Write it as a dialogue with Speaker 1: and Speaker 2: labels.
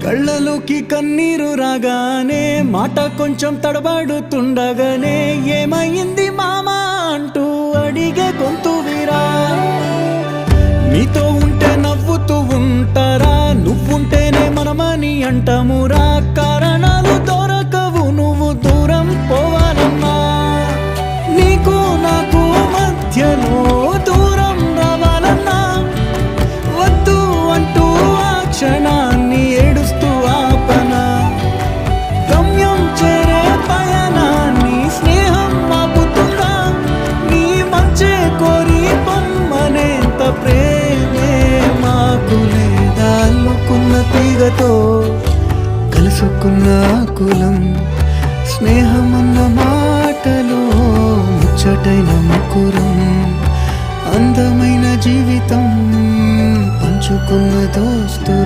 Speaker 1: కళ్ళలోకి కన్నీరు రాగానే మాట కొంచెం తడబడుతుండగానే ఏమైంది మామా అంటూ అడిగే గొంతు వీరా. నీతో ఉంటే నవ్వుతూ ఉంటారా, నువ్వుంటేనే మనమని అంటామురా. కారణాలు దొరకవు నువ్వు దూరం పోవాలన్నా, నీకు నాకు మధ్యలో దూరం రావాలన్నా. వద్దు అంటూ ఆ క్షణాన్ని ఏడుస్తూ ఆపనా. గమ్యం చేరే పయనాన్ని స్నేహం ఆపుతుందా. నీ మంచే కోరి పొమ్మనేంత ప్రేమే మాకు లేదా. అల్లుకున్న తీగతో కలుసుకున్న కులం, స్నేహమన్న మాటలో ముచ్చటైన ముకురం. అందమైన జీవితం పంచుకున్న దోస్తులు.